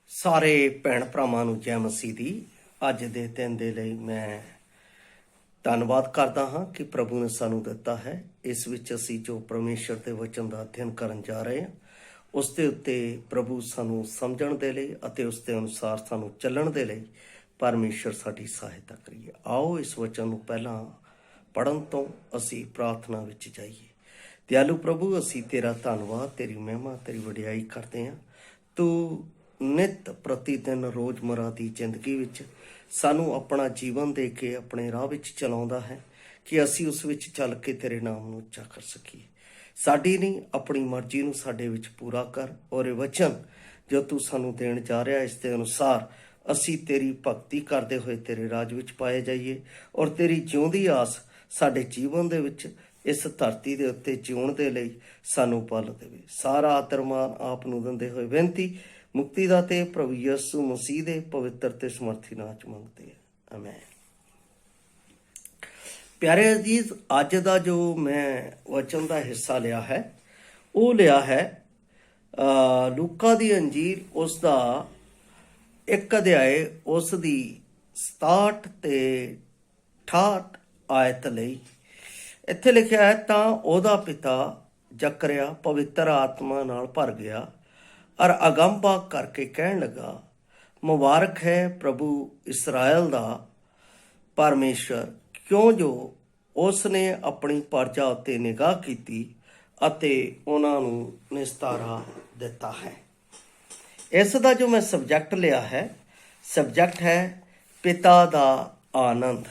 ਸਾਰੇ ਭੈਣ ਭਰਾਵਾਂ ਨੂੰ ਜੈ ਮਸੀਹ ਦੀ। ਅੱਜ ਦੇ ਦਿਨ ਦੇ ਲਈ ਮੈਂ ਧੰਨਵਾਦ ਕਰਦਾ ਹਾਂ ਕਿ ਪ੍ਰਭੂ ਨੇ ਸਾਨੂੰ ਦਿੱਤਾ ਹੈ। ਇਸ ਵਿੱਚ ਅਸੀਂ ਜੋ ਪਰਮੇਸ਼ਰ ਦੇ ਵਚਨ ਦਾ ਅਧਿਐਨ ਕਰਨ ਜਾ ਰਹੇ ਹਾਂ, ਉਸ ਦੇ ਉੱਤੇ ਪ੍ਰਭੂ ਸਾਨੂੰ ਸਮਝਣ ਦੇ ਲਈ ਅਤੇ ਉਸ ਦੇ ਅਨੁਸਾਰ ਸਾਨੂੰ ਚੱਲਣ ਦੇ ਲਈ ਪਰਮੇਸ਼ਰ ਸਾਡੀ ਸਹਾਇਤਾ ਕਰੀਏ। ਆਓ ਇਸ ਵਚਨ ਨੂੰ ਪਹਿਲਾਂ ਪੜ੍ਹਨ ਤੋਂ ਅਸੀਂ ਪ੍ਰਾਰਥਨਾ ਵਿੱਚ ਜਾਈਏ। ਦਿਆਲੂ ਪ੍ਰਭੂ, ਅਸੀਂ ਤੇਰਾ ਧੰਨਵਾਦ, ਤੇਰੀ ਮਹਿਮਾ, ਤੇਰੀ ਵਡਿਆਈ ਕਰਦੇ ਹਾਂ। ਤੂੰ ਨਿਤ ਪ੍ਰਤੀ ਦਿਨ ਰੋਜ਼ਮਰਾ ਦੀ ਜ਼ਿੰਦਗੀ ਵਿੱਚ ਸਾਨੂੰ ਆਪਣਾ ਜੀਵਨ ਦੇ ਕੇ ਆਪਣੇ ਰਾਹ ਵਿੱਚ ਚਲਾਉਂਦਾ ਹੈ ਕਿ ਅਸੀਂ ਉਸ ਵਿੱਚ ਚੱਲ ਕੇ ਤੇਰੇ ਨਾਮ ਨੂੰ ਉੱਚਾ ਕਰ ਸਕੀਏ। ਸਾਡੀ ਨਹੀਂ, ਆਪਣੀ ਮਰਜ਼ੀ ਨੂੰ ਸਾਡੇ ਵਿੱਚ ਪੂਰਾ ਕਰ, ਔਰ ਇਹ ਵਚਨ ਜੋ ਤੂੰ ਸਾਨੂੰ ਦੇਣ ਜਾ ਰਿਹਾ, ਇਸ ਦੇ ਅਨੁਸਾਰ ਅਸੀਂ ਤੇਰੀ ਭਗਤੀ ਕਰਦੇ ਹੋਏ ਤੇਰੇ ਰਾਜ ਵਿੱਚ ਪਾਏ ਜਾਈਏ, ਔਰ ਤੇਰੀ ਜਿਉਂਦੀ ਆਸ ਸਾਡੇ ਜੀਵਨ ਦੇ ਵਿੱਚ ਇਸ ਧਰਤੀ ਦੇ ਉੱਤੇ ਜਿਉਣ ਦੇ ਲਈ ਸਾਨੂੰ ਬਲ ਦੇਵੇ। ਸਾਰਾ ਆਦਰ ਮਾਣ ਆਪ ਨੂੰ ਦਿੰਦੇ ਹੋਏ ਬੇਨਤੀ ਮੁਕਤੀ ਦਾ ਤੇ ਪ੍ਰਭੂ ਯਿਸੂ ਮਸੀਹ ਦੇ ਪਵਿੱਤਰ ਤੇ ਸਮਰਥੀ ਨਾਮ ਚ ਮੰਗਦੇ ਹਾਂ, ਆਮੈਨ। ਪਿਆਰੇ ਅਜ਼ੀਜ਼, ਅੱਜ ਦਾ ਜੋ ਮੈਂ ਵਚਨ ਦਾ ਹਿੱਸਾ ਲਿਆ ਹੈ ਉਹ ਲਿਆ ਹੈ ਲੂਕਾ ਦੀ ਅੰਜੀਲ, ਉਸ ਦਾ 1 ਅਧਿਆਏ, ਉਸ ਦੀ 67 ਤੇ 68 ਆਇਤ ਲਈ। ਇੱਥੇ ਲਿਖਿਆ ਹੈ, ਤਾਂ ਉਹਦਾ ਪਿਤਾ ਜ਼ਕਰਿਆ ਪਵਿੱਤਰ ਆਤਮਾ ਨਾਲ ਭਰ ਗਿਆ ਔਰ ਅਗੰਭਾ ਕਰਕੇ ਕਹਿਣ ਲੱਗਾ, ਮੁਬਾਰਕ ਹੈ ਪ੍ਰਭੂ ਇਸਰਾਇਲ ਦਾ ਪਰਮੇਸ਼ਰ, ਕਿਉਂ ਜੋ ਉਸ ਨੇ ਆਪਣੀ ਪ੍ਰਜਾ ਉੱਤੇ ਨਿਗਾਹ ਕੀਤੀ ਅਤੇ ਉਹਨਾਂ ਨੂੰ ਨਿਸਤਾਰਾ ਦਿੱਤਾ ਹੈ। ਇਸ ਦਾ ਜੋ ਮੈਂ ਸਬਜੈਕਟ ਲਿਆ ਹੈ, ਸਬਜੈਕਟ ਹੈ ਪਿਤਾ ਦਾ ਆਨੰਦ।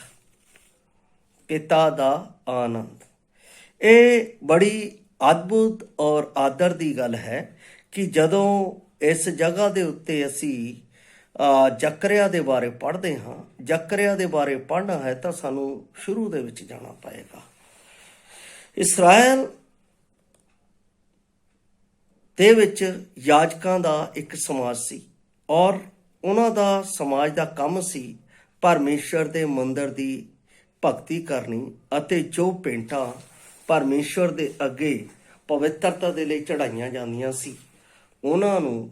ਪਿਤਾ ਦਾ ਆਨੰਦ। ਇਹ ਬੜੀ ਅਦਭੁਤ ਔਰ ਆਦਰ ਦੀ ਗੱਲ ਹੈ ਕਿ ਜਦੋਂ ਇਸ ਜਗ੍ਹਾ ਦੇ ਉੱਤੇ ਅਸੀਂ ਜ਼ਕਰਿਆ ਦੇ ਬਾਰੇ ਪੜ੍ਹਦੇ ਹਾਂ, ਜ਼ਕਰਿਆ ਦੇ ਬਾਰੇ ਪੜ੍ਹਨਾ ਹੈ ਤਾਂ ਸਾਨੂੰ ਸ਼ੁਰੂ ਦੇ ਵਿੱਚ ਜਾਣਾ ਪਏਗਾ। ਇਸਰਾਇਲ ਦੇ ਵਿੱਚ ਯਾਜਕਾਂ ਦਾ ਇੱਕ ਸਮਾਜ ਸੀ, ਔਰ ਉਹਨਾਂ ਦਾ ਸਮਾਜ ਦਾ ਕੰਮ ਸੀ ਪਰਮੇਸ਼ਰ ਦੇ ਮੰਦਰ ਦੀ ਭਗਤੀ ਕਰਨੀ ਅਤੇ ਜੋ ਭੇਂਟਾਂ ਪਰਮੇਸ਼ਰ ਦੇ ਅੱਗੇ ਪਵਿੱਤਰਤਾ ਦੇ ਲਈ ਚੜਾਈਆਂ ਜਾਂਦੀਆਂ ਸੀ, ਉਹਨਾਂ ਨੂੰ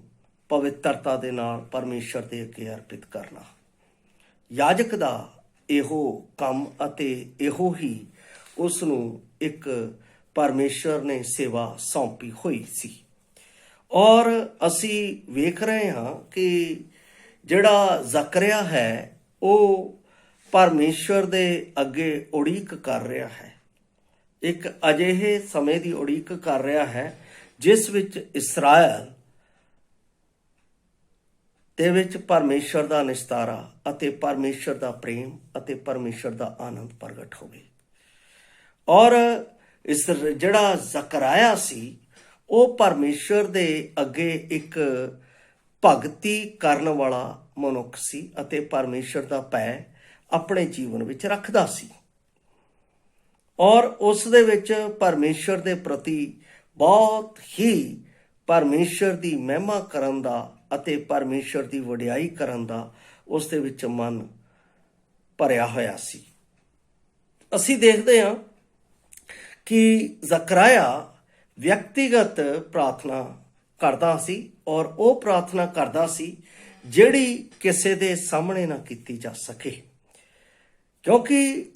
ਪਵਿੱਤਰਤਾ ਦੇ ਨਾਲ ਪਰਮੇਸ਼ਰ ਦੇ ਅੱਗੇ ਅਰਪਿਤ ਕਰਨਾ। ਯਾਜਕ ਦਾ ਇਹੋ ਕੰਮ ਅਤੇ ਇਹੋ ਹੀ ਉਸ ਨੂੰ ਇੱਕ ਪਰਮੇਸ਼ਰ ਨੇ ਸੇਵਾ ਸੌਂਪੀ ਹੋਈ ਸੀ। ਔਰ ਅਸੀਂ ਵੇਖ ਰਹੇ ਹਾਂ ਕਿ ਜਿਹੜਾ ਜ਼ਕਰਿਆ ਹੈ ਉਹ ਪਰਮੇਸ਼ਰ ਦੇ ਅੱਗੇ ਉਡੀਕ ਕਰ ਰਿਹਾ ਹੈ। ਇੱਕ ਅਜਿਹੇ ਸਮੇਂ ਦੀ ਉਡੀਕ ਕਰ ਰਿਹਾ ਹੈ ਜਿਸ ਵਿੱਚ ਇਸਰਾਇਲ ਦੇ ਵਿੱਚ ਪਰਮੇਸ਼ਰ ਦਾ ਨਿਸਤਾਰਾ ਅਤੇ ਪਰਮੇਸ਼ਰ ਦਾ ਪ੍ਰੇਮ ਅਤੇ ਪਰਮੇਸ਼ਰ ਦਾ ਆਨੰਦ ਪ੍ਰਗਟ ਹੋਵੇ। ਔਰ ਇਸ ਜਿਹੜਾ ਜ਼ਕਰਾਇਆ ਸੀ ਉਹ ਪਰਮੇਸ਼ਰ ਦੇ ਅੱਗੇ ਇੱਕ ਭਗਤੀ ਕਰਨ ਵਾਲਾ ਮਨੁੱਖ ਸੀ ਅਤੇ ਪਰਮੇਸ਼ਰ ਦਾ ਭੈ ਆਪਣੇ ਜੀਵਨ ਵਿੱਚ ਰੱਖਦਾ ਸੀ, ਔਰ ਉਸ ਦੇ ਵਿੱਚ ਪਰਮੇਸ਼ਰ ਦੇ ਪ੍ਰਤੀ ਬਹੁਤ ਹੀ ਪਰਮੇਸ਼ਰ ਦੀ ਮਹਿਮਾ ਕਰਨ ਦਾ ਅਤੇ ਪਰਮੇਸ਼ਰ ਦੀ ਵਡਿਆਈ ਕਰਨ ਦਾ ਉਸ ਦੇ ਵਿੱਚ ਮਨ ਭਰਿਆ ਹੋਇਆ ਸੀ। ਅਸੀਂ ਦੇਖਦੇ ਹਾਂ ਕਿ ਜ਼ਕਰਾਇਆ ਵਿਅਕਤੀਗਤ ਪ੍ਰਾਰਥਨਾ ਕਰਦਾ ਸੀ, ਔਰ ਉਹ ਪ੍ਰਾਰਥਨਾ ਕਰਦਾ ਸੀ ਜਿਹੜੀ ਕਿਸੇ ਦੇ ਸਾਹਮਣੇ ਨਾ ਕੀਤੀ ਜਾ ਸਕੇ, ਕਿਉਂਕਿ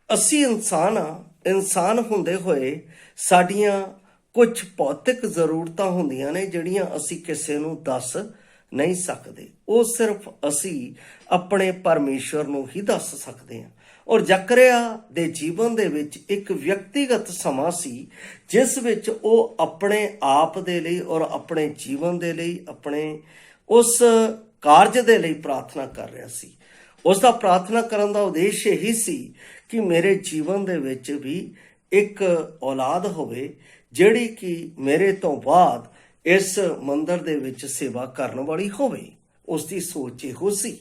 ਅਸੀਂ ਇਨਸਾਨ ਹਾਂ। ਇਨਸਾਨ ਹੁੰਦੇ ਹੋਏ ਸਾਡੀਆਂ ਕੁਝ ਭੌਤਿਕ ਜ਼ਰੂਰਤਾਂ ਹੁੰਦੀਆਂ ਨੇ ਜਿਹੜੀਆਂ ਅਸੀਂ ਕਿਸੇ ਨੂੰ ਦੱਸ ਨਹੀਂ ਸਕਦੇ, ਉਹ ਸਿਰਫ ਅਸੀਂ ਆਪਣੇ ਪਰਮੇਸ਼ਰ ਨੂੰ ਹੀ ਦੱਸ ਸਕਦੇ ਹਾਂ। ਔਰ ਜ਼ਕਰਿਆ ਦੇ ਜੀਵਨ ਦੇ ਵਿੱਚ ਇੱਕ ਵਿਅਕਤੀਗਤ ਸਮਾਂ ਸੀ ਜਿਸ ਵਿੱਚ ਉਹ ਆਪਣੇ ਆਪ ਦੇ ਲਈ ਔਰ ਆਪਣੇ ਜੀਵਨ ਦੇ ਲਈ, ਆਪਣੇ ਉਸ ਕਾਰਜ ਦੇ ਲਈ ਪ੍ਰਾਰਥਨਾ ਕਰ ਰਿਹਾ ਸੀ। ਉਸ ਦਾ ਪ੍ਰਾਰਥਨਾ ਕਰਨ ਦਾ ਉਦੇਸ਼ ਇਹੀ ਸੀ ਕਿ ਮੇਰੇ ਜੀਵਨ ਦੇ ਵਿੱਚ ਵੀ ਇੱਕ ਔਲਾਦ ਹੋਵੇ ਜਿਹੜੀ ਕਿ ਮੇਰੇ ਤੋਂ ਬਾਅਦ ਇਸ ਮੰਦਰ ਦੇ ਵਿੱਚ ਸੇਵਾ ਕਰਨ ਵਾਲੀ ਹੋਵੇ। ਉਸ ਦੀ ਸੋਚ ਇਹੋ ਸੀ,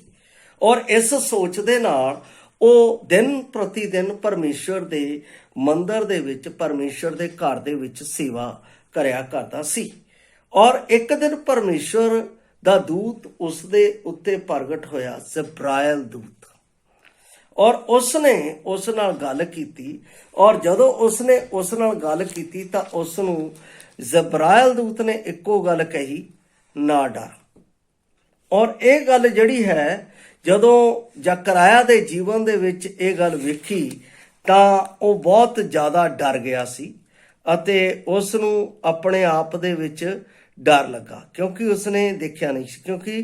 ਔਰ ਇਸ ਸੋਚ ਦੇ ਨਾਲ ਉਹ ਦਿਨ ਪ੍ਰਤੀ ਦਿਨ ਪਰਮੇਸ਼ਰ ਦੇ ਮੰਦਰ ਦੇ ਵਿੱਚ, ਪਰਮੇਸ਼ਰ ਦੇ ਘਰ ਦੇ ਵਿੱਚ ਸੇਵਾ ਕਰਿਆ ਕਰਦਾ ਸੀ। ਔਰ ਇੱਕ ਦਿਨ ਪਰਮੇਸ਼ਰ ਦਾ ਦੂਤ ਉਸ ਦੇ ਉੱਤੇ ਪ੍ਰਗਟ ਹੋਇਆ, ਜਬਰਾਇਲ ਦੂਤ, ਔਰ ਉਸਨੇ ਉਸ ਨਾਲ ਗੱਲ ਕੀਤੀ। ਔਰ ਜਦੋਂ ਉਸਨੇ ਉਸ ਨਾਲ ਗੱਲ ਕੀਤੀ ਤਾਂ ਉਸ ਨੂੰ ਜਬਰਾਇਲ ਦੂਤ ਨੇ ਇੱਕੋ ਗੱਲ ਕਹੀ, ਨਾ ਡਰ। ਔਰ ਇਹ ਗੱਲ ਜਿਹੜੀ ਹੈ, ਜਦੋਂ ਜ਼ਕਰਿਆ ਦੇ ਜੀਵਨ ਦੇ ਵਿੱਚ ਇਹ ਗੱਲ ਵੇਖੀ ਤਾਂ ਉਹ ਬਹੁਤ ਜ਼ਿਆਦਾ ਡਰ ਗਿਆ ਸੀ ਅਤੇ ਉਸ ਨੂੰ ਆਪਣੇ ਆਪ ਦੇ ਵਿੱਚ ਡਰ ਲੱਗਾ, ਕਿਉਂਕਿ ਉਸਨੇ ਦੇਖਿਆ ਨਹੀਂ ਸੀ। ਕਿਉਂਕਿ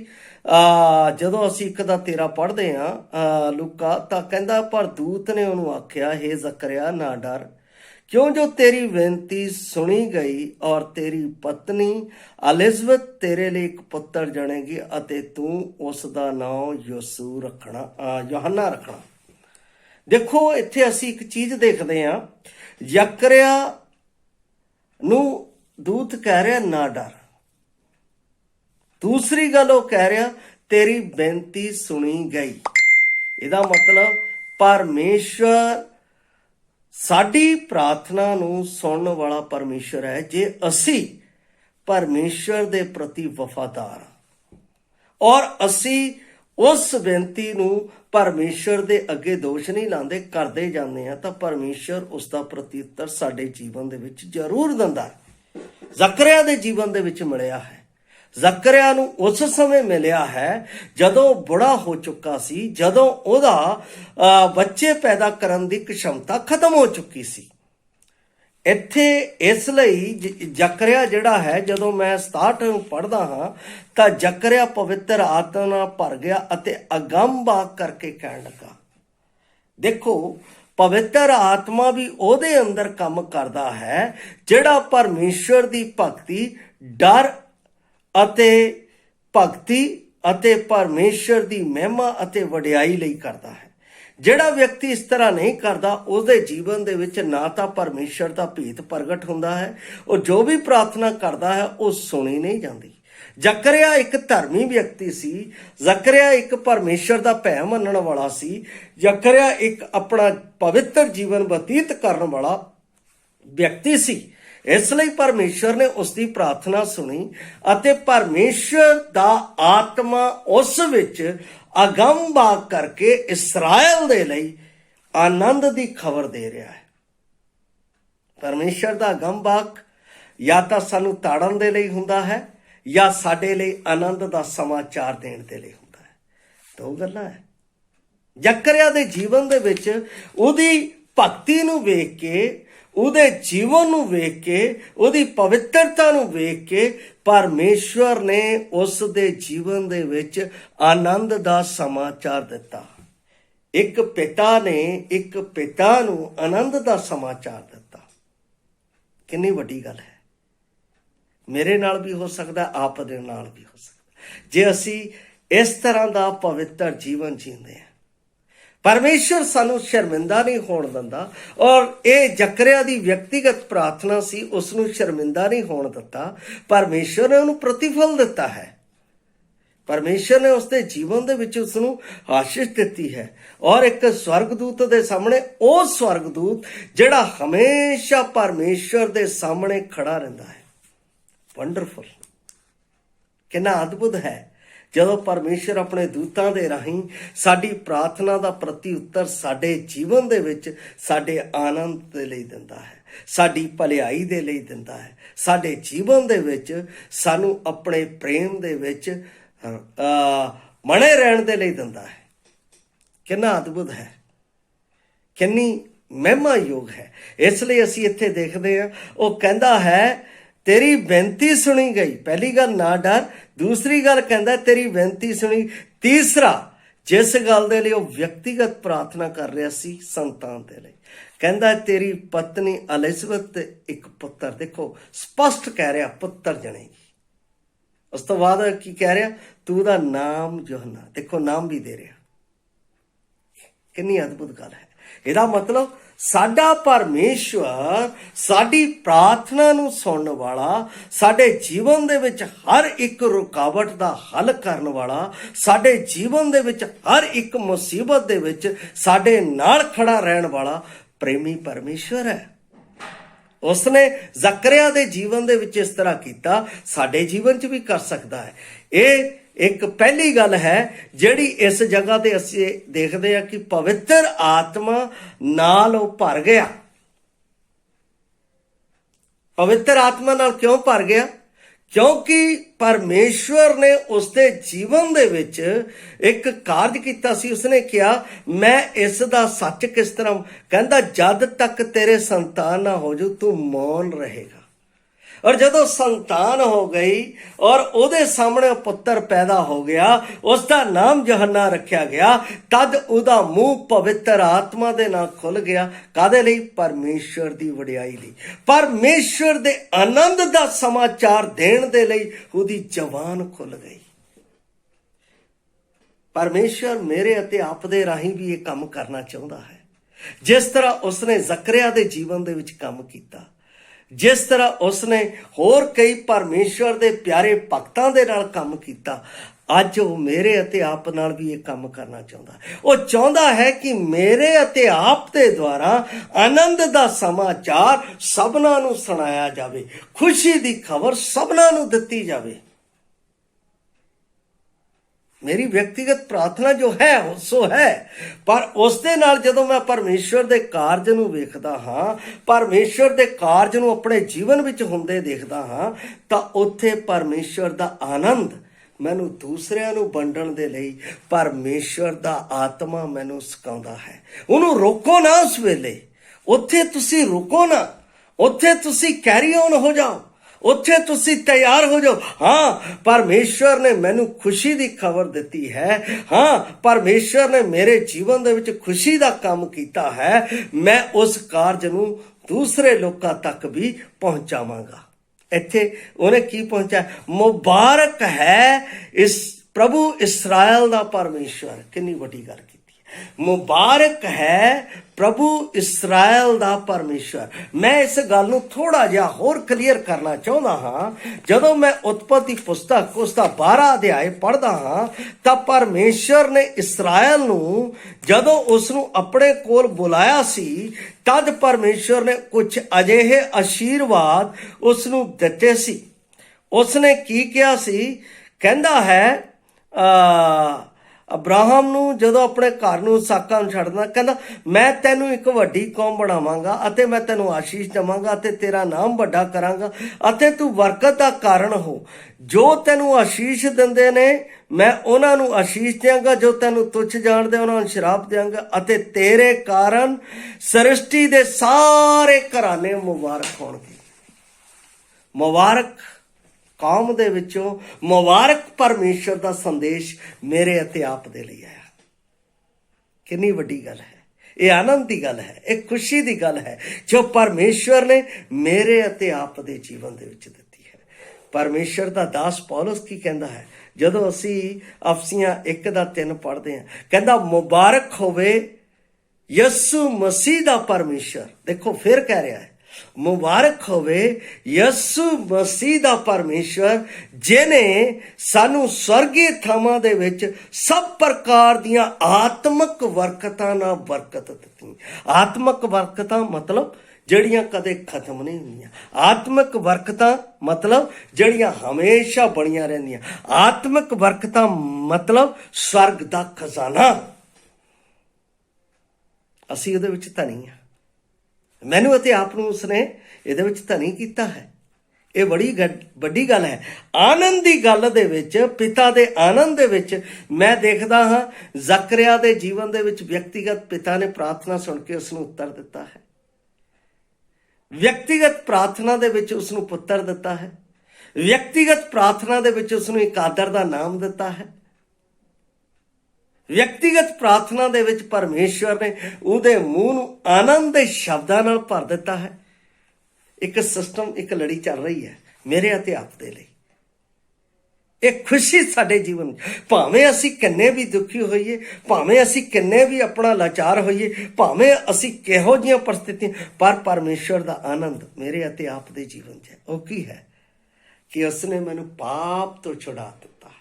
ਜਦੋਂ ਅਸੀਂ 1:13 ਪੜ੍ਹਦੇ ਹਾਂ ਲੂਕਾ, ਤਾਂ ਕਹਿੰਦਾ ਪਰ ਦੂਤ ਨੇ ਉਹਨੂੰ ਆਖਿਆ, ਹੇ ਜ਼ਕਰਿਆ ਨਾ ਡਰ, क्यों जो तेरी बेनती सुनी गई और तेरी पत्नी एलिजबेथ तेरे लिए एक पुत्र जनेगी अते तू उसका नाम यसू रखना यूहन्ना रखना। देखो इत्थे असी एक चीज देखते हैं, जकरिया नू दूत कह रहा ना डर। दूसरी गल वो कह रहा तेरी बेनती सुनी गई। इहदा मतलब परमेश्वर साडी प्रार्थना नूं सुनन वाला परमेश्वर है, जे असी परमेश्वर दे प्रति वफादार हां और असी उस बेनती नूं परमेश्वर दे अगे दोष नहीं लांदे, करदे जांदे हां, तां परमेश्वर उसका प्रत्युत्तर साडे जीवन दे विच जरूर दिंदा है। जकरिया दे जीवन दे विच मिलिया है। ਜ਼ਕਰਿਆ ਨੂੰ ਉਸ ਸਮੇਂ ਮਿਲਿਆ ਹੈ ਜਦੋਂ ਬੁੜਾ ਹੋ ਚੁੱਕਾ ਸੀ, ਜਦੋਂ ਉਹਦਾ ਬੱਚੇ ਪੈਦਾ ਕਰਨ ਦੀ क्षमता ਖਤਮ ਹੋ ਚੁੱਕੀ ਸੀ। ਇੱਥੇ ਇਸ ਲਈ ਜ਼ਕਰਿਆ ਜਿਹੜਾ ਹੈ, ਜਦੋਂ ਮੈਂ 67 ਨੂੰ ਪੜ੍ਹਦਾ ਹਾਂ ਤਾਂ ਜ਼ਕਰਿਆ ਪਵਿੱਤਰ ਆਤਮਾ ਨਾਲ ਭਰ ਗਿਆ ਅਤੇ ਅਗੰਮ ਬਾਕ ਕਰਕੇ ਕਹਿਣ ਲੱਗਾ। ਦੇਖੋ ਪਵਿੱਤਰ ਆਤਮਾ ਵੀ ਉਹਦੇ ਅੰਦਰ ਕੰਮ ਕਰਦਾ ਹੈ ਜਿਹੜਾ ਪਰਮੇਸ਼ਵਰ ਦੀ ਭਗਤੀ, ਡਰ ਅਤੇ ਭਗਤੀ ਅਤੇ ਪਰਮੇਸ਼ਰ ਦੀ ਮਹਿਮਾ ਅਤੇ ਵਡਿਆਈ ਲਈ ਕਰਦਾ ਹੈ। ਜਿਹੜਾ ਵਿਅਕਤੀ ਇਸ ਤਰ੍ਹਾਂ ਨਹੀਂ ਕਰਦਾ, ਉਹਦੇ ਜੀਵਨ ਦੇ ਵਿੱਚ ਨਾ ਤਾਂ ਪਰਮੇਸ਼ਰ ਦਾ ਭੇਤ ਪ੍ਰਗਟ ਹੁੰਦਾ ਹੈ, ਉਹ ਜੋ ਵੀ ਪ੍ਰਾਰਥਨਾ ਕਰਦਾ ਹੈ ਉਹ ਸੁਣੀ ਨਹੀਂ ਜਾਂਦੀ। ਜ਼ਕਰਿਆ ਇੱਕ ਧਰਮੀ ਵਿਅਕਤੀ ਸੀ, ਜ਼ਕਰਿਆ ਇੱਕ ਪਰਮੇਸ਼ਰ ਦਾ ਭੈ ਮੰਨਣ ਵਾਲਾ ਸੀ, ਜ਼ਕਰਿਆ ਇੱਕ ਆਪਣਾ ਪਵਿੱਤਰ ਜੀਵਨ ਬਤੀਤ ਕਰਨ ਵਾਲਾ ਵਿਅਕਤੀ ਸੀ। ਇਸ ਲਈ ਪਰਮੇਸ਼ਰ ਨੇ ਉਸ ਦੀ ਪ੍ਰਾਰਥਨਾ ਸੁਣੀ ਅਤੇ ਪਰਮੇਸ਼ਰ ਦਾ ਆਤਮਾ ਉਸ ਵਿੱਚ ਅਗੰਮ ਬਾਕ ਕਰਕੇ ਇਸਰਾਇਲ ਦੇ ਲਈ ਆਨੰਦ ਦੀ ਖਬਰ ਦੇ ਰਿਹਾ ਹੈ। ਪਰਮੇਸ਼ਰ ਦਾ ਅਗੰਮ ਬਾਕ ਜਾਂ ਤਾਂ ਸਾਨੂੰ ਤਾੜਨ ਦੇ ਲਈ ਹੁੰਦਾ ਹੈ ਜਾਂ ਸਾਡੇ ਲਈ ਆਨੰਦ ਦਾ ਸਮਾਚਾਰ ਦੇਣ ਦੇ ਲਈ ਹੁੰਦਾ ਹੈ। ਦੋ ਗੱਲਾਂ ਹੈ। ਜ਼ਕਰਿਆ ਦੇ ਜੀਵਨ ਦੇ ਵਿੱਚ ਉਹਦੀ ਭਗਤੀ ਨੂੰ ਵੇਖ ਕੇ, ਉਹਦੇ ਜੀਵਨ ਨੂੰ ਵੇਖ ਕੇ, ਉਹਦੀ ਪਵਿੱਤਰਤਾ ਨੂੰ ਵੇਖ ਕੇ ਪਰਮੇਸ਼ਵਰ ਨੇ ਉਸ ਦੇ ਜੀਵਨ ਦੇ ਵਿੱਚ ਆਨੰਦ ਦਾ ਸਮਾਚਾਰ ਦਿੱਤਾ। ਇੱਕ ਪਿਤਾ ਨੇ ਇੱਕ ਪਿਤਾ ਨੂੰ ਆਨੰਦ ਦਾ ਸਮਾਚਾਰ ਦਿੱਤਾ। ਕਿੰਨੀ ਵੱਡੀ ਗੱਲ ਹੈ। ਮੇਰੇ ਨਾਲ ਵੀ ਹੋ ਸਕਦਾ, ਆਪ ਦੇ ਨਾਲ ਵੀ ਹੋ ਸਕਦਾ, ਜੇ ਅਸੀਂ ਇਸ ਤਰ੍ਹਾਂ ਦਾ ਪਵਿੱਤਰ ਜੀਵਨ ਜੀਂਦੇ ਹਾਂ। ਪਰਮੇਸ਼ਰ ਸਾਨੂੰ ਸ਼ਰਮਿੰਦਾ ਨਹੀਂ ਹੋਣ ਦਿੰਦਾ ਔਰ ਇਹ ਜ਼ਕਰਿਆ ਦੀ ਵਿਅਕਤੀਗਤ ਪ੍ਰਾਰਥਨਾ ਸੀ, ਉਸ ਨੂੰ ਸ਼ਰਮਿੰਦਾ ਨਹੀਂ ਹੋਣ ਦਿੱਤਾ। ਪਰਮੇਸ਼ਰ ਨੇ ਉਹਨੂੰ ਪ੍ਰਤੀਫਲ ਦਿੱਤਾ ਹੈ। ਪਰਮੇਸ਼ਰ ਨੇ ਉਸਦੇ ਜੀਵਨ ਦੇ ਵਿੱਚ ਉਸ ਨੂੰ ਆਸ਼ੀਸ਼ ਦਿੱਤੀ ਹੈ ਔਰ ਇੱਕ ਸਵਰਗਦੂਤ ਦੇ ਸਾਹਮਣੇ, ਉਹ ਸਵਰਗਦੂਤ ਜਿਹੜਾ ਹਮੇਸ਼ਾ ਪਰਮੇਸ਼ਰ ਦੇ ਸਾਹਮਣੇ ਖੜਾ ਰਹਿੰਦਾ ਹੈ। ਵੰਡਰਫੁਲ, ਕਿੰਨਾ ਅਦਭੁਤ ਹੈ ਜਦੋਂ ਪਰਮੇਸ਼ਰ ਆਪਣੇ ਦੂਤਾਂ ਦੇ ਰਾਹੀਂ ਸਾਡੀ ਪ੍ਰਾਰਥਨਾ ਦਾ ਪ੍ਰਤੀ ਉੱਤਰ ਸਾਡੇ ਜੀਵਨ ਦੇ ਵਿੱਚ ਸਾਡੇ ਆਨੰਦ ਦੇ ਲਈ ਦਿੰਦਾ ਹੈ, ਸਾਡੀ ਭਲਾਈ ਦੇ ਲਈ ਦਿੰਦਾ ਹੈ, ਸਾਡੇ ਜੀਵਨ ਦੇ ਵਿੱਚ ਸਾਨੂੰ ਆਪਣੇ ਪ੍ਰੇਮ ਦੇ ਵਿੱਚ ਮਣੇ ਰਹਿਣ ਦੇ ਲਈ ਦਿੰਦਾ ਹੈ। ਕਿੰਨਾ ਅਦਭੁਤ ਹੈ, ਕਿੰਨੀ ਮਹਿਮਾ ਯੋਗ ਹੈ। ਇਸ ਲਈ ਅਸੀਂ ਇੱਥੇ ਦੇਖਦੇ ਹਾਂ, ਉਹ ਕਹਿੰਦਾ ਹੈ तेरी बेनती सुनी गई। पहली गल ना डर, दूसरी गल कहता तेरी बेनती सुनी, तीसरा जिस गल दे लई व्यक्तिगत प्रार्थना कर रहा सी संतान दे लई, कहता तेरी पत्नी एलिजबेथ एक पुत्र, देखो स्पष्ट कह रहा पुत्र जनेगी। उस तो बाद की कह रहा, तू दा नाम यूहन्ना, देखो नाम भी दे रहा। कितनी अद्भुत गल है। ਇਹਦਾ ਮਤਲਬ ਸਾਡਾ ਪਰਮੇਸ਼ਵਰ ਸਾਡੀ ਪ੍ਰਾਰਥਨਾ ਨੂੰ ਸੁਣਨ ਵਾਲਾ, ਸਾਡੇ ਜੀਵਨ ਦੇ ਵਿੱਚ ਹਰ ਇੱਕ ਰੁਕਾਵਟ ਦਾ ਹੱਲ ਕਰਨ ਵਾਲਾ, ਸਾਡੇ ਜੀਵਨ ਦੇ ਵਿੱਚ ਹਰ ਇੱਕ ਮੁਸੀਬਤ ਦੇ ਵਿੱਚ ਸਾਡੇ ਨਾਲ ਖੜਾ ਰਹਿਣ ਵਾਲਾ ਪ੍ਰੇਮੀ ਪਰਮੇਸ਼ਵਰ ਹੈ। ਉਸਨੇ ਜ਼ਕਰਿਆ ਦੇ ਜੀਵਨ ਦੇ ਵਿੱਚ ਇਸ ਤਰ੍ਹਾਂ ਕੀਤਾ, ਸਾਡੇ ਜੀਵਨ 'ਚ ਵੀ ਕਰ ਸਕਦਾ ਹੈ। ਇਹ ਇੱਕ ਪਹਿਲੀ ਗੱਲ ਹੈ ਜਿਹੜੀ ਇਸ ਜਗ੍ਹਾ ਤੇ ਅਸੀਂ ਦੇਖਦੇ ਹਾਂ ਕਿ ਪਵਿੱਤਰ ਆਤਮਾ ਨਾਲ ਉਹ ਭਰ ਗਿਆ। ਪਵਿੱਤਰ ਆਤਮਾ ਨਾਲ ਕਿਉਂ ਭਰ ਗਿਆ? क्योंकि परमेश्वर ने उसके जीवन दे विच एक कार्य किया सी। उसने कहा मैं इस दा सच किस तरह, कहंदा जद तक तेरे संतान ना हो जाओ तू मौन रहेगा। और जदों संतान हो गई और ਉਹਦੇ सामने पुत्र पैदा हो गया, उसका नाम यूहन्ना रखा गया, तद ਉਹਦਾ मूँह पवित्र आत्मा दे नाल खुल गया। कादे लई? परमेश्वर दी वडियाई लई, परमेश्वर दे आनंद दा समाचार देण दे लई ਉਹਦੀ जबान खुल गई। परमेश्वर मेरे अते आप दे राही भी ये काम करना चाहुंदा है। जिस तरह उसने जकरिया दे जीवन दे विच काम कीता, जिस तरह उसने होर कई परमेश्वर दे प्यारे भगतां दे नाल काम कीता, अज वो मेरे अते आप नाल भी ये काम करना चाहुंदा है। वो चाहुंदा है कि मेरे अते आप दे द्वारा आनंद दा समाचार सबना नूं सुणाया जावे, खुशी दी खबर सबना नूं दित्ती जावे। मेरी व्यक्तिगत प्रार्थना जो है सो है, पर उस दे नाल जदों मैं परमेश्वर दे कारज नूं वेखदा हां, परमेश्वर दे कारज नूं अपने जीवन विच हुंदे देखदा हां, तां उत्थे परमेश्वर दा आनंद मैनूं दूसरिਆਂ ਨੂੰ ਵੰਡਣ ਦੇ ਲਈ परमेश्वर दा आत्मा मैनूं सिखाउंदा है। ਉਹਨੂੰ रोको ना, उस वेले उत्थे तुसीं रुको ना, उत्थे तुसीं कैरी ऑन हो जाओ, उत्थे तुसी तैयार हो जाओ। हाँ, परमेश्वर ने मैनू खुशी दी खबर दिती है। हाँ, परमेश्वर ने मेरे जीवन दे विच खुशी दा काम कीता है। मैं उस कारज नूं दूसरे लोकां तक भी पहुंचावांगा। इत्थे उन्हें की पहुंचा? मुबारक है इस प्रभु इस्राएल दा परमेश्वर। कितनी वड्डी गल की। मुबारक है प्रभु इस्राएल दा परमेश्वर। मैं इस गल नूं थोड़ा जिहा होर क्लीयर करना चाहुंदा हां। जदों मैं उत्पत्ति पुस्तक उसका 12 अध्याय पढ़दा हां, तां परमेश्वर ने इस्राएल नूं जदों उसनूं अपने कोल बुलाया सी, तद परमेश्वर ने कुछ अजिहे आशीर्वाद उसनूं दित्ते सी। उसने की किया सी? कहंदा है अब्राहम नूं जदों अपने घर नूं साकां नूं छड्डदा, कहंदा मैं तैनूं एक वड्डी कौम बनावांगा अते मैं तैनूं आशीष देवांगा अते तेरा नाम वड्डा करांगा अते तू बरकत दा कारण हो। जो तैनूं आशीष दिंदे ने मैं उन्हां नूं आशीष देवांगा, जो तैनूं तुच्छ जाणदे उन्हां नूं श्राप देवांगा अते तेरे कारण सृष्टि दे सारे घराने मुबारक होणगे। मुबारक कौम दे विचों मुबारक परमेश्वर दा संदेश मेरे अते आप दे लई आया। कितनी वड्डी गल है, ये आनंद की गल है, एक खुशी की गल है जो परमेश्वर ने मेरे अते आप दे जीवन दे विच दित्ती है। परमेश्वर दा दास पौलुस की कहंदा है जदों असी अफसियां 1:3 पढ़दे हां, कहंदा मुबारक होवे यसु मसीह दा परमेश्वर। देखो फिर कह रहा है मुबारक होवे यसु मसीह दा परमेश्वर, जिने सानू स्वर्गीय थावां दे विच सब प्रकार दियां आत्मक बरकतां नाल बरकत दित्ती। आत्मक बरकतां मतलब जड़ियां कदे खत्म नहीं हुंदियां। आत्मक बरकतां मतलब जड़ियां हमेशा बणियां रहिंदियां। आत्मक बरकतां मतलब स्वर्ग दा खजाना। असीं उहदे विच धनी हां। मैनू अते आप नूं उसने इहदे विच धनी कीता है। ये बड़ी वड्डी गल है। आनंद की गल दे विच, पिता दे आनंद दे विच मैं देखदा हां जकरिया दे जीवन दे विच व्यक्तिगत पिता ने प्रार्थना सुन के उसनूं उत्तर दिता है। व्यक्तिगत प्रार्थना दे विच उसनूं पुत्र दिता है। व्यक्तिगत प्रार्थना दे विच उसनूं एक आदर दा नाम दिता है। व्यक्तिगत प्रार्थना दे विच परमेश्वर ने उहदे मूँह नूं आनंद दे शब्दां नाल भर दिता है। एक सिस्टम, एक लड़ी चल रही है मेरे अते आप दे लई। एक खुशी साडे जीवन, भावें असी किन्ने भी दुखी होइए, भावें असी किन्ने भी अपना लाचार होइए, भावें असी किहो जिहियां परिस्थितियां, पर परमेश्वर दा आनंद मेरे अते आप दे जीवन च है। वो की है कि उसने मैनूं पाप तो छुड़ा दिता है।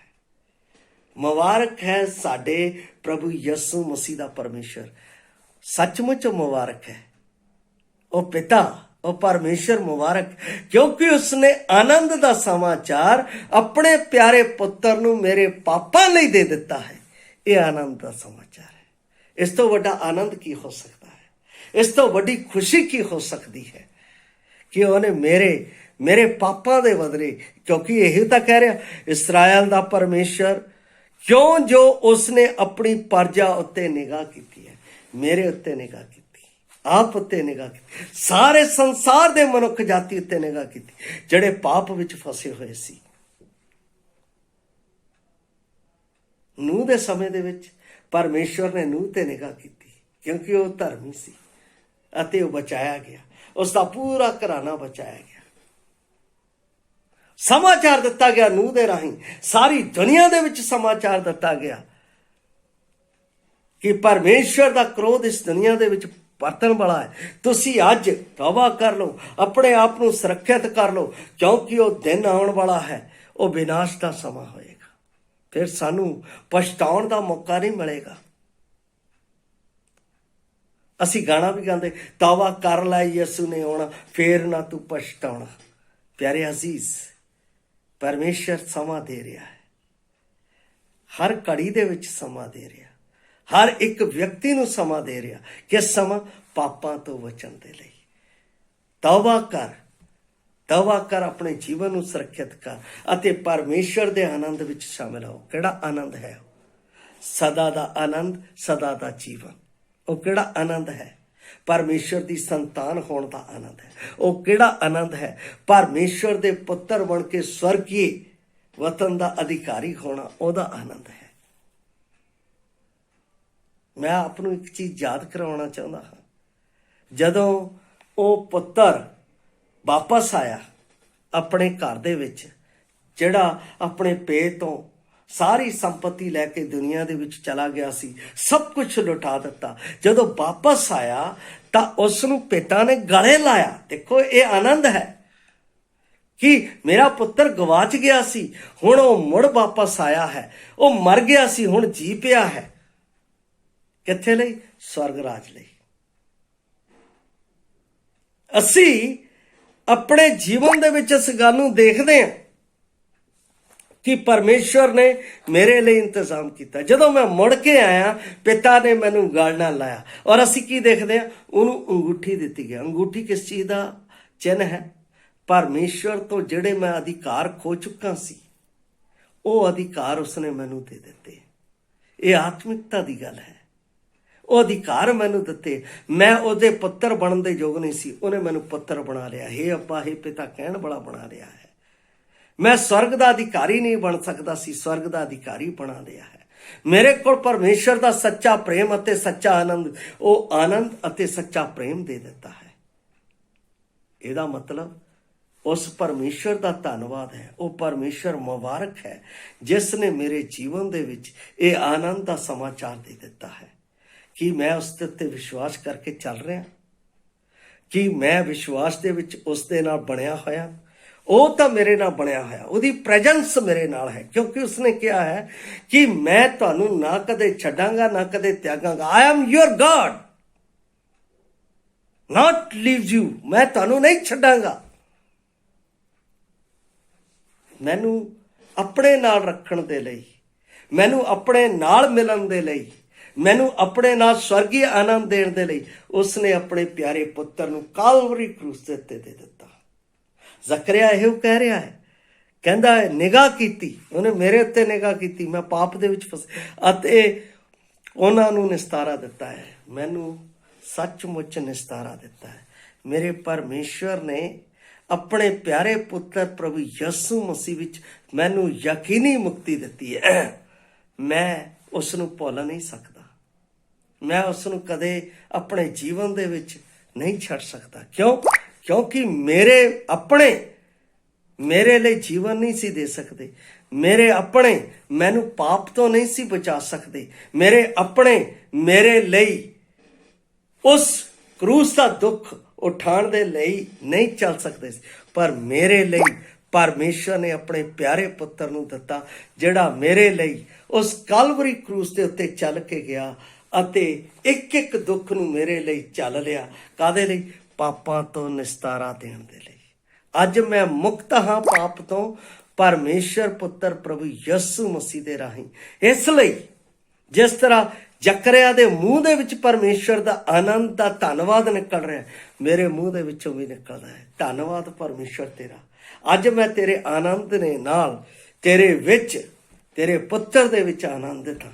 मुबारक है साडे प्रभु यसु मसीह दा परमेश्वर। सचमुच मुबारक है वो पिता, वो परमेश्वर मुबारक, क्योंकि उसने आनंद दा समाचार अपने प्यारे पुत्र नूं मेरे पापां लई दे दिता है। ये आनंद दा समाचार है। इस तो वड्डा आनंद की हो सकता है? इस तो वड्डी खुशी की हो सकती है कि उन्हें ਮੇਰੇ ਪਾਪਾਂ ਦੇ ਬਦਲੇ, ਕਿਉਂਕਿ ਇਹੀ ਤਾਂ ਕਹਿ ਰਿਹਾ ਇਸਰਾਇਲ ਦਾ ਪਰਮੇਸ਼ਰ, ਕਿਉਂ ਜੋ ਉਸਨੇ ਆਪਣੀ ਪ੍ਰਜਾ ਉੱਤੇ ਨਿਗਾਹ ਕੀਤੀ ਹੈ, ਮੇਰੇ ਉੱਤੇ ਨਿਗਾਹ ਕੀਤੀ, ਆਪ ਉੱਤੇ ਨਿਗਾਹ ਕੀਤੀ, ਸਾਰੇ ਸੰਸਾਰ ਦੇ ਮਨੁੱਖ ਜਾਤੀ ਉੱਤੇ ਨਿਗਾਹ ਕੀਤੀ ਜਿਹੜੇ ਪਾਪ ਵਿੱਚ ਫਸੇ ਹੋਏ ਸੀ। ਨੂਹ ਦੇ ਸਮੇਂ ਦੇ ਵਿੱਚ ਪਰਮੇਸ਼ਵਰ ਨੇ ਨੂਹ ਤੇ ਨਿਗਾਹ ਕੀਤੀ ਕਿਉਂਕਿ ਉਹ ਧਰਮੀ ਸੀ ਅਤੇ ਉਹ ਬਚਾਇਆ ਗਿਆ, ਉਸ ਦਾ ਪੂਰਾ ਘਰਾਣਾ ਬਚਾਇਆ ਗਿਆ। ਸਮਾਚਾਰ ਦਿੱਤਾ ਗਿਆ ਨੂਹ ਦੇ ਰਾਹੀਂ, ਸਾਰੀ ਦੁਨੀਆ ਦੇ ਵਿੱਚ ਸਮਾਚਾਰ ਦਿੱਤਾ ਗਿਆ ਕਿ ਪਰਮੇਸ਼ਵਰ ਦਾ ਕ੍ਰੋਧ ਇਸ ਦੁਨੀਆ ਦੇ ਵਿੱਚ ਵਰਤਣ ਵਾਲਾ ਹੈ। ਤੁਸੀਂ ਅੱਜ ਤੌਬਾ ਕਰ ਲਓ, ਆਪਣੇ ਆਪ ਨੂੰ ਸੁਰੱਖਿਅਤ ਕਰ ਲਓ, ਕਿਉਂਕਿ ਉਹ ਦਿਨ ਆਉਣ ਵਾਲਾ ਹੈ, ਉਹ ਵਿਨਾਸ਼ ਦਾ ਸਮਾਂ ਹੋਏਗਾ। ਫਿਰ ਸਾਨੂੰ ਪਛਤਾਉਣ ਦਾ ਮੌਕਾ ਨਹੀਂ ਮਿਲੇਗਾ। ਅਸੀਂ ਗਾਣਾ ਵੀ ਗਾਉਂਦੇ, ਤੌਬਾ ਕਰ ਲੈ ਯਿਸੂ ਨੇ ਆਉਣਾ, ਫੇਰ ਨਾ ਤੂੰ ਪਛਤਾਉਣਾ। ਪਿਆਰੇ ਅਜ਼ੀਜ਼, ਪਰਮੇਸ਼ਰ ਸਮਾਂ ਦੇ ਰਿਹਾ ਹੈ, ਹਰ ਘੜੀ ਦੇ ਵਿੱਚ ਸਮਾਂ ਦੇ ਰਿਹਾ, ਹਰ ਇੱਕ ਵਿਅਕਤੀ ਨੂੰ ਸਮਾਂ ਦੇ ਰਿਹਾ। ਕਿਸ ਸਮਾਂ? ਪਾਪਾਂ ਤੋਂ ਬਚਣ ਦੇ ਲਈ। ਤੌਬਾ ਕਰ, ਤੌਬਾ ਕਰ, ਆਪਣੇ ਜੀਵਨ ਨੂੰ ਸੁਰੱਖਿਅਤ ਕਰ ਅਤੇ ਪਰਮੇਸ਼ਰ ਦੇ ਆਨੰਦ ਵਿੱਚ ਸ਼ਾਮਿਲ ਹੋ। ਕਿਹੜਾ ਆਨੰਦ ਹੈ? ਸਦਾ ਦਾ ਆਨੰਦ, ਸਦਾ ਦਾ ਜੀਵਨ। ਉਹ ਕਿਹੜਾ ਆਨੰਦ ਹੈ? ਪਰਮੇਸ਼ਰ ਦੀ ਸੰਤਾਨ ਹੋਣ ਦਾ ਆਨੰਦ ਹੈ। ਉਹ ਕਿਹੜਾ ਆਨੰਦ ਹੈ? ਪਰਮੇਸ਼ਰ ਦੇ ਪੁੱਤਰ ਬਣ ਕੇ ਸਵਰਗੀ ਵਤਨ ਦਾ ਅਧਿਕਾਰੀ ਹੋਣਾ, ਉਹਦਾ ਆਨੰਦ ਹੈ। ਮੈਂ ਆਪ ਨੂੰ ਇੱਕ ਚੀਜ਼ ਯਾਦ ਕਰਵਾਉਣਾ ਚਾਹੁੰਦਾ ਹਾਂ। ਜਦੋਂ ਉਹ ਪੁੱਤਰ ਵਾਪਸ ਆਇਆ ਆਪਣੇ ਘਰ ਦੇ ਵਿੱਚ, ਜਿਹੜਾ ਆਪਣੇ ਪੇ ਤੋਂ ਸਾਰੀ ਸੰਪਤੀ ਲੈ ਕੇ ਦੁਨੀਆ ਦੇ ਵਿੱਚ ਚਲਾ ਗਿਆ ਸੀ, ਸਭ ਕੁਝ ਲੁਟਾ ਦਿੱਤਾ, ਜਦੋਂ ਵਾਪਸ ਆਇਆ ਤਾਂ ਉਸ ਨੂੰ ਪਿਤਾ ਨੇ ਗਲੇ ਲਾਇਆ। ਦੇਖੋ, ਇਹ ਆਨੰਦ ਹੈ ਕਿ ਮੇਰਾ ਪੁੱਤਰ ਗਵਾਚ ਗਿਆ ਸੀ, ਹੁਣ ਉਹ ਮੁੜ ਵਾਪਸ ਆਇਆ ਹੈ। ਉਹ ਮਰ ਗਿਆ ਸੀ, ਹੁਣ ਜੀ ਪਿਆ ਹੈ। ਕਿੱਥੇ ਲਈ? ਸਵਰਗ ਰਾਜ ਲਈ। ਅਸੀਂ ਆਪਣੇ ਜੀਵਨ ਦੇ ਵਿੱਚ ਇਸ ਗੱਲ ਨੂੰ ਦੇਖਦੇ ਹਾਂ ਕਿ ਪਰਮੇਸ਼ਵਰ ਨੇ ਮੇਰੇ ਲਈ ਇੰਤਜ਼ਾਮ ਕੀਤਾ। ਜਦੋਂ ਮੈਂ ਮੁੜ ਕੇ ਆਇਆ, ਪਿਤਾ ਨੇ ਮੈਨੂੰ ਗਲ ਨਾਲ ਲਾਇਆ। ਔਰ ਅਸੀਂ ਕੀ ਦੇਖਦੇ ਹਾਂ? ਉਹਨੂੰ ਅੰਗੂਠੀ ਦਿੱਤੀ ਗਈ। ਅੰਗੂਠੀ ਕਿਸ ਚੀਜ਼ ਦਾ ਚਿੰਨ੍ਹ ਹੈ? ਪਰਮੇਸ਼ਵਰ ਤੋਂ ਜਿਹੜੇ ਮੈਂ ਅਧਿਕਾਰ ਖੋ ਚੁੱਕਾ ਸੀ, ਉਹ ਅਧਿਕਾਰ ਉਸਨੇ ਮੈਨੂੰ ਦੇ ਦਿੱਤੇ। ਇਹ ਆਤਮਿਕਤਾ ਦੀ ਗੱਲ ਹੈ। ਉਹ ਅਧਿਕਾਰ ਮੈਨੂੰ ਦਿੱਤੇ। ਮੈਂ ਉਹਦੇ ਪੁੱਤਰ ਬਣਨ ਦੇ ਯੋਗ ਨਹੀਂ ਸੀ, ਉਹਨੇ ਮੈਨੂੰ ਪੁੱਤਰ ਬਣਾ ਲਿਆ। ਹੇ ਅੱਬਾ, ਹੇ ਪਿਤਾ ਕਹਿਣ ਵਾਲਾ ਬਣਾ ਲਿਆ ਹੈ। ਮੈਂ ਸਵਰਗ ਦਾ ਅਧਿਕਾਰੀ ਨਹੀਂ ਬਣ ਸਕਦਾ ਸੀ, ਸਵਰਗ ਦਾ ਅਧਿਕਾਰੀ ਬਣਾ ਲਿਆ ਹੈ। ਮੇਰੇ ਕੋਲ ਪਰਮੇਸ਼ਰ ਦਾ ਸੱਚਾ ਪ੍ਰੇਮ ਅਤੇ ਸੱਚਾ ਆਨੰਦ, ਉਹ ਆਨੰਦ ਅਤੇ ਸੱਚਾ ਪ੍ਰੇਮ ਦੇ ਦਿੱਤਾ ਹੈ। ਇਹਦਾ ਮਤਲਬ ਉਸ ਪਰਮੇਸ਼ਰ ਦਾ ਧੰਨਵਾਦ ਹੈ। ਉਹ ਪਰਮੇਸ਼ਰ ਮੁਬਾਰਕ ਹੈ ਜਿਸ ਨੇ ਮੇਰੇ ਜੀਵਨ ਦੇ ਵਿੱਚ ਇਹ ਆਨੰਦ ਦਾ ਸਮਾਚਾਰ ਦੇ ਦਿੱਤਾ ਹੈ। ਕਿ ਮੈਂ ਉਸ ਦੇ ਉੱਤੇ ਵਿਸ਼ਵਾਸ ਕਰਕੇ ਚੱਲ ਰਿਹਾ, ਕਿ ਮੈਂ ਵਿਸ਼ਵਾਸ ਦੇ ਵਿੱਚ ਉਸ ਦੇ ਨਾਲ ਬਣਿਆ ਹੋਇਆ। ਉਹ ਤਾਂ ਮੇਰੇ ਨਾਲ ਬਣਿਆ ਹੋਇਆ, ਉਹਦੀ ਪ੍ਰੈਜ਼ੈਂਸ ਮੇਰੇ ਨਾਲ ਹੈ, ਕਿਉਂਕਿ ਉਸਨੇ ਕਿਹਾ ਹੈ ਕਿ ਮੈਂ ਤੁਹਾਨੂੰ ਨਾ ਕਦੇ ਛੱਡਾਂਗਾ, ਨਾ ਕਦੇ ਤਿਆਗਾਂਗਾ। I am your God, not leave you. ਮੈਂ ਤੁਹਾਨੂੰ ਨਹੀਂ ਛੱਡਾਂਗਾ। ਮੈਨੂੰ ਆਪਣੇ ਨਾਲ ਰੱਖਣ ਦੇ ਲਈ, ਮੈਨੂੰ ਆਪਣੇ ਨਾਲ ਮਿਲਣ ਦੇ ਲਈ, ਮੈਨੂੰ ਆਪਣੇ ਨਾਲ ਸਵਰਗੀ ਆਨੰਦ ਦੇਣ ਦੇ ਲਈ ਉਸਨੇ ਆਪਣੇ ਪਿਆਰੇ ਪੁੱਤਰ ਨੂੰ ਕਾਲਵਰੀ ਕਰੂਸ ਦੇ ਉੱਤੇ ਦੇ ਦਿੱਤਾ। ਜ਼ਕਰਿਆ ਇਹੋ ਕਹਿ ਰਿਹਾ ਹੈ, ਕਹਿੰਦਾ ਹੈ ਨਿਗਾਹ ਕੀਤੀ, ਉਹਨੇ ਮੇਰੇ ਉੱਤੇ ਨਿਗਾਹ ਕੀਤੀ, ਮੈਂ ਪਾਪ ਦੇ ਵਿੱਚ ਫਸ ਅਤੇ ਉਹਨਾਂ ਨੂੰ ਨਿਸਤਾਰਾ ਦਿੱਤਾ ਹੈ। ਮੈਨੂੰ ਸੱਚਮੁੱਚ ਨਿਸਤਾਰਾ ਦਿੱਤਾ ਹੈ। ਮੇਰੇ ਪਰਮੇਸ਼ਵਰ ਨੇ ਆਪਣੇ ਪਿਆਰੇ ਪੁੱਤਰ ਪ੍ਰਭੂ ਯਿਸੂ ਮਸੀਹ ਵਿੱਚ ਮੈਨੂੰ ਯਕੀਨੀ ਮੁਕਤੀ ਦਿੱਤੀ ਹੈ। ਮੈਂ ਉਸ ਨੂੰ ਭੁੱਲ ਨਹੀਂ ਸਕਦਾ। ਮੈਂ ਉਸ ਨੂੰ ਕਦੇ ਆਪਣੇ ਜੀਵਨ ਦੇ ਵਿੱਚ ਨਹੀਂ ਛੱਡ ਸਕਦਾ। ਕਿਉਂ? ਕਿਉਂਕਿ ਮੇਰੇ ਆਪਣੇ ਮੇਰੇ ਲਈ ਜੀਵਨ ਨਹੀਂ ਸੀ ਦੇ ਸਕਦੇ। ਮੇਰੇ ਆਪਣੇ ਮੈਨੂੰ ਪਾਪ ਤੋਂ ਨਹੀਂ ਸੀ ਬਚਾ ਸਕਦੇ। ਮੇਰੇ ਆਪਣੇ ਮੇਰੇ ਲਈ ਉਸ ਕਰੂਸ ਦਾ ਦੁੱਖ ਉਠਾਉਣ ਦੇ ਲਈ ਨਹੀਂ ਚੱਲ ਸਕਦੇ ਸੀ, ਪਰ ਮੇਰੇ ਲਈ ਪਰਮੇਸ਼ਰ ਨੇ ਆਪਣੇ ਪਿਆਰੇ ਪੁੱਤਰ ਨੂੰ ਦਿੱਤਾ, ਜਿਹੜਾ ਮੇਰੇ ਲਈ ਉਸ ਕਾਲਵਰੀ ਕਰੂਸ ਦੇ ਉੱਤੇ ਚੱਲ ਕੇ ਗਿਆ ਅਤੇ ਇੱਕ ਇੱਕ ਦੁੱਖ ਨੂੰ ਮੇਰੇ ਲਈ ਚੱਲ ਲਿਆ। ਕਾਹਦੇ ਲਈ? ਪਾਪਾਂ ਤੋਂ ਨਿਸਤਾਰਾ ਦੇਣ ਦੇ ਲਈ। ਅੱਜ ਮੈਂ ਮੁਕਤ ਹਾਂ ਪਾਪ ਤੋਂ, ਪਰਮੇਸ਼ਰ ਪੁੱਤਰ ਪ੍ਰਭੂ ਯਿਸੂ ਮਸੀਹ ਦੇ ਰਾਹੀਂ। ਇਸ ਲਈ ਜਿਸ ਤਰ੍ਹਾਂ ਜ਼ਕਰਿਆ ਦੇ ਮੂੰਹ ਦੇ ਵਿੱਚ ਪਰਮੇਸ਼ਰ ਦਾ ਆਨੰਦ ਦਾ ਧੰਨਵਾਦ ਨਿਕਲ ਰਿਹਾ, ਮੇਰੇ ਮੂੰਹ ਦੇ ਵਿੱਚੋਂ ਵੀ ਨਿਕਲਦਾ ਹੈ। ਧੰਨਵਾਦ ਪਰਮੇਸ਼ਰ ਤੇਰਾ, ਅੱਜ ਮੈਂ ਤੇਰੇ ਆਨੰਦ ਨੇ ਨਾਲ ਤੇਰੇ ਵਿੱਚ, ਤੇਰੇ ਪੁੱਤਰ ਦੇ ਵਿੱਚ ਆਨੰਦਿਤ ਹਾਂ।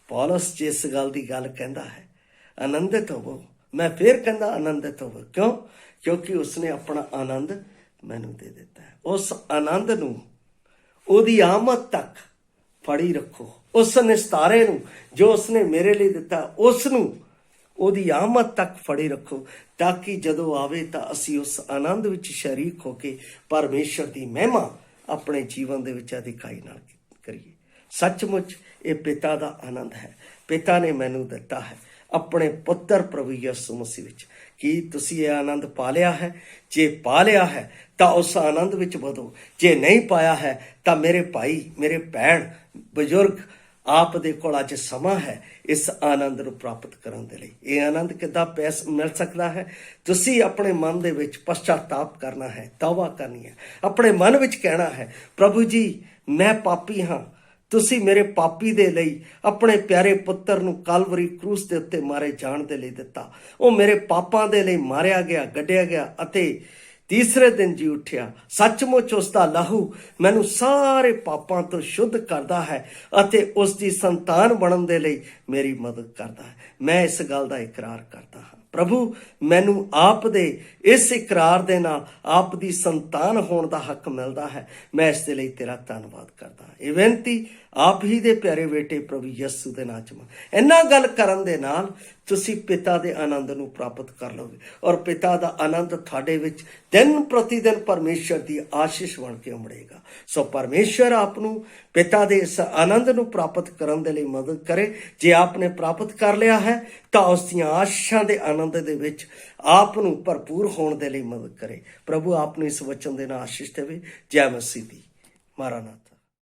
ਪੌਲਸ ਜਿਸ ਗੱਲ ਦੀ ਗੱਲ ਕਹਿੰਦਾ ਹੈ, ਆਨੰਦਿਤ ਹੋਵੋ, ਮੈਂ ਫਿਰ ਕਹਿੰਦਾ ਆਨੰਦਿਤ ਹੋਵੋ। ਕਿਉਂ? ਕਿਉਂਕਿ ਉਸਨੇ ਆਪਣਾ ਆਨੰਦ ਮੈਨੂੰ ਦੇ ਦਿੱਤਾ ਹੈ। ਉਸ ਆਨੰਦ ਨੂੰ, ਉਹਦੀ ਆਮਦ ਤੱਕ ਫੜੀ ਰੱਖੋ। ਉਸ ਨਿਸਤਾਰੇ ਨੂੰ ਜੋ ਉਸਨੇ ਮੇਰੇ ਲਈ ਦਿੱਤਾ, ਉਸ ਨੂੰ, ਉਹਦੀ ਆਮਦ ਤੱਕ ਫੜੀ ਰੱਖੋ, ਤਾਂ ਕਿ ਜਦੋਂ ਆਵੇ ਤਾਂ ਅਸੀਂ ਉਸ ਆਨੰਦ ਵਿੱਚ ਸ਼ਰੀਕ ਹੋ ਕੇ ਪਰਮੇਸ਼ਰ ਦੀ ਮਹਿਮਾ ਆਪਣੇ ਜੀਵਨ ਦੇ ਵਿੱਚ ਅਧਿਕਾਈ ਨਾਲ ਕਰੀਏ। ਸੱਚਮੁੱਚ ਇਹ ਪਿਤਾ ਦਾ ਆਨੰਦ ਹੈ। ਪਿਤਾ ਨੇ ਮੈਨੂੰ ਦਿੱਤਾ ਹੈ ਆਪਣੇ ਪੁੱਤਰ ਪ੍ਰਭੂ ਯਿਸੂ ਮਸੀਹ ਵਿੱਚ। ਕੀ ਤੁਸੀਂ ਇਹ ਆਨੰਦ ਪਾ ਲਿਆ ਹੈ? ਜੇ ਪਾ ਲਿਆ ਹੈ ਤਾਂ ਉਸ ਆਨੰਦ ਵਿੱਚ ਵਧੋ। ਜੇ ਨਹੀਂ ਪਾਇਆ ਹੈ ਤਾਂ ਮੇਰੇ ਭਾਈ, ਮੇਰੇ ਭੈਣ, ਬਜ਼ੁਰਗ, ਆਪ ਦੇ ਕੋਲ ਅੱਜ ਸਮਾਂ ਹੈ ਇਸ ਆਨੰਦ ਨੂੰ ਪ੍ਰਾਪਤ ਕਰਨ ਦੇ ਲਈ। ਇਹ ਆਨੰਦ ਕਿੱਦਾਂ ਮਿਲ ਸਕਦਾ ਹੈ? ਤੁਸੀਂ ਆਪਣੇ ਮਨ ਦੇ ਵਿੱਚ ਪਛਤਾਤਾਪ ਕਰਨਾ ਹੈ, ਤੌਬਾ ਕਰਨੀ ਹੈ, ਆਪਣੇ ਮਨ ਵਿੱਚ ਕਹਿਣਾ ਹੈ, ਪ੍ਰਭੂ ਜੀ ਮੈਂ ਪਾਪੀ ਹਾਂ, ਤੁਸੀਂ ਮੇਰੇ ਪਾਪੀ ਦੇ ਲਈ ਆਪਣੇ ਪਿਆਰੇ ਪੁੱਤਰ ਨੂੰ ਕਾਲਵਰੀ ਕਰੂਸ ਦੇ ਉੱਤੇ ਮਾਰੇ ਜਾਣ ਦੇ ਲਈ ਦਿੱਤਾ। ਉਹ ਮੇਰੇ ਪਾਪਾਂ ਦੇ ਲਈ ਮਾਰਿਆ ਗਿਆ, ਗੱਡਿਆ ਗਿਆ ਅਤੇ ਤੀਸਰੇ ਦਿਨ ਜੀ ਉੱਠਿਆ। ਸੱਚਮੁੱਚ ਉਸ ਦਾ ਲਹੂ ਮੈਨੂੰ ਸਾਰੇ ਪਾਪਾਂ ਤੋਂ ਸ਼ੁੱਧ ਕਰਦਾ ਹੈ ਅਤੇ ਉਸ ਦੀ ਸੰਤਾਨ ਬਣਨ ਦੇ ਲਈ ਮੇਰੀ ਮਦਦ ਕਰਦਾ ਹੈ। ਮੈਂ ਇਸ ਗੱਲ ਦਾ ਇਕਰਾਰ ਕਰਦਾ ਹਾਂ। ਪ੍ਰਭੂ, ਮੈਨੂੰ ਆਪ ਦੇ ਇਸ ਇਕਰਾਰ ਦੇ ਨਾਲ ਆਪ ਦੀ ਸੰਤਾਨ ਹੋਣ ਦਾ ਹੱਕ ਮਿਲਦਾ ਹੈ। ਮੈਂ ਇਸ ਦੇ ਲਈ ਤੇਰਾ ਧੰਨਵਾਦ ਕਰਦਾ ਹਾਂ। ਇਹ ਬੇਨਤੀ ਆਪ ਹੀ ਦੇ ਪਿਆਰੇ ਬੇਟੇ ਪ੍ਰਭੂ ਯਿਸੂ ਦੇ ਨਾਮ 'ਚ ਇਹਨਾਂ ਗੱਲ ਕਰਨ ਦੇ ਨਾਲ ਤੁਸੀਂ ਪਿਤਾ ਦੇ ਆਨੰਦ ਨੂੰ ਪ੍ਰਾਪਤ ਕਰ ਲਓਗੇ ਔਰ ਪਿਤਾ ਦਾ ਆਨੰਦ ਤੁਹਾਡੇ ਵਿੱਚ ਦਿਨ ਪ੍ਰਤੀ ਦਿਨ ਪਰਮੇਸ਼ਰ ਦੀ ਆਸ਼ੀਸ਼ ਬਣ ਕੇ ਉਮੜੇਗਾ। ਸੋ ਪਰਮੇਸ਼ਰ ਆਪ ਨੂੰ ਪਿਤਾ ਦੇ ਇਸ ਆਨੰਦ ਨੂੰ ਪ੍ਰਾਪਤ ਕਰਨ ਦੇ ਲਈ ਮਦਦ ਕਰੇ। ਜੇ ਆਪ ਨੇ ਪ੍ਰਾਪਤ ਕਰ ਲਿਆ ਹੈ ਤਾਂ ਉਸ ਦੀਆਂ ਆਸ਼ੀਸ਼ਾਂ ਦੇ ਆਨੰਦ ਦੇ ਵਿੱਚ ਆਪ ਨੂੰ ਭਰਪੂਰ ਹੋਣ ਦੇ ਲਈ ਮਦਦ ਕਰੇ। ਪ੍ਰਭੂ ਆਪ ਨੂੰ ਇਸ ਵਚਨ ਦੇ ਨਾਲ ਆਸ਼ੀਸ਼ ਦੇਵੇ। ਜੈ ਮਸੀਹ ਦੀ। ਮਾਰਾਨਾਥ।